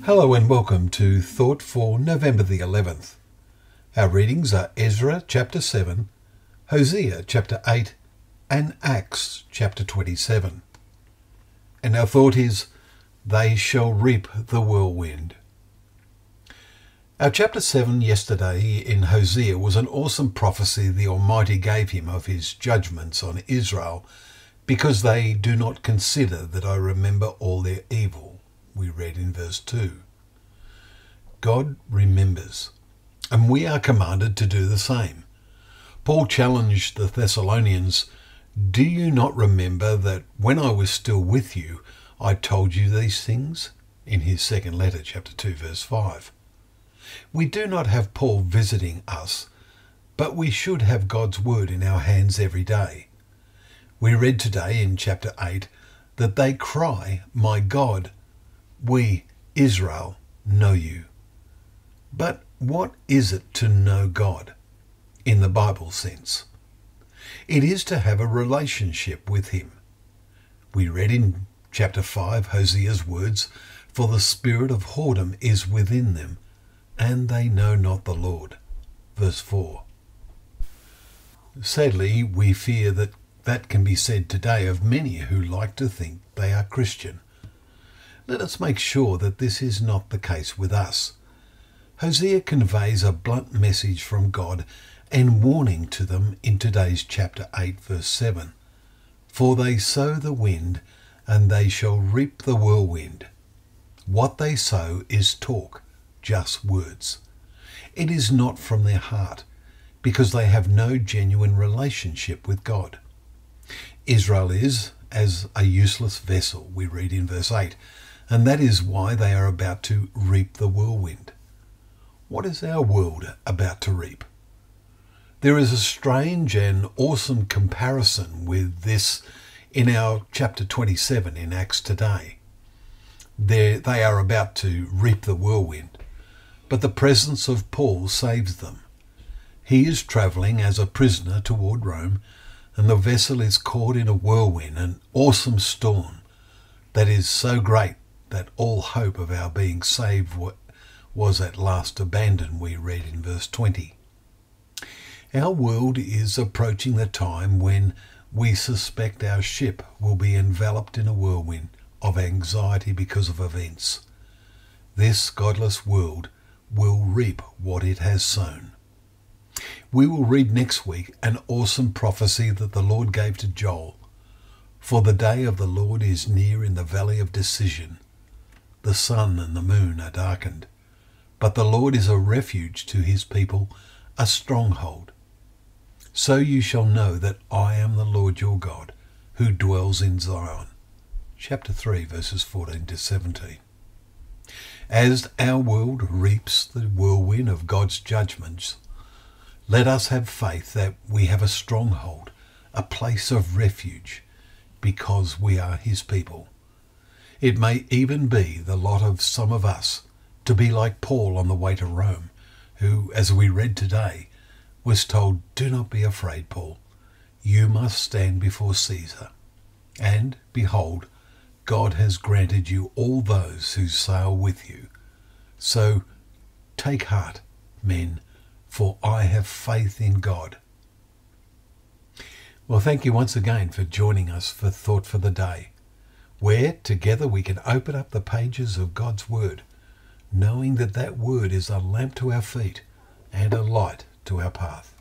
Hello and welcome to Thought for November the 11th. Our readings are Ezra chapter 7, Hosea chapter 8 and Acts chapter 27. And our thought is, they shall reap the whirlwind. Our chapter 7 yesterday in Hosea was an awesome prophecy the Almighty gave him of his judgments on Israel because they do not consider that I remember all their evil. We read in verse 2. God remembers, and we are commanded to do the same. Paul challenged the Thessalonians, "Do you not remember that when I was still with you, I told you these things?" in his second letter, chapter 2, verse 5. We do not have Paul visiting us, but we should have God's word in our hands every day. We read today in chapter 8 that they cry, "My God, we, Israel, know you." But what is it to know God in the Bible sense? It is to have a relationship with him. We read in chapter 5 Hosea's words, "For the spirit of whoredom is within them, and they know not the Lord." Verse 4. Sadly, we fear that can be said today of many who like to think they are Christian. Let us make sure that this is not the case with us. Hosea conveys a blunt message from God and warning to them in today's chapter 8 verse 7. "For they sow the wind, and they shall reap the whirlwind." What they sow is talk, just words. It is not from their heart, because they have no genuine relationship with God. Israel is as a useless vessel, we read in verse 8, and that is why they are about to reap the whirlwind. What is our world about to reap? There is a strange and awesome comparison with this in our chapter 27 in Acts today. They are about to reap the whirlwind, but the presence of Paul saves them. He is travelling as a prisoner toward Rome, and the vessel is caught in a whirlwind, an awesome storm that is so great that all hope of our being saved was at last abandoned, we read in verse 20. Our world is approaching the time when we suspect our ship will be enveloped in a whirlwind of anxiety because of events. This godless world will reap what it has sown. We will read next week an awesome prophecy that the Lord gave to Joel. "For the day of the Lord is near in the valley of decision. The sun and the moon are darkened, but the Lord is a refuge to his people, a stronghold. So you shall know that I am the Lord your God, who dwells in Zion." Chapter 3, verses 14 to 17. As our world reaps the whirlwind of God's judgments, let us have faith that we have a stronghold, a place of refuge, because we are his people. It may even be the lot of some of us to be like Paul on the way to Rome, who, as we read today, was told, "Do not be afraid, Paul. You must stand before Caesar. And, behold, God has granted you all those who sail with you. So take heart, men, for I have faith in God." Well, thank you once again for joining us for Thought for the Day, where together we can open up the pages of God's Word, knowing that that Word is a lamp to our feet and a light to our path.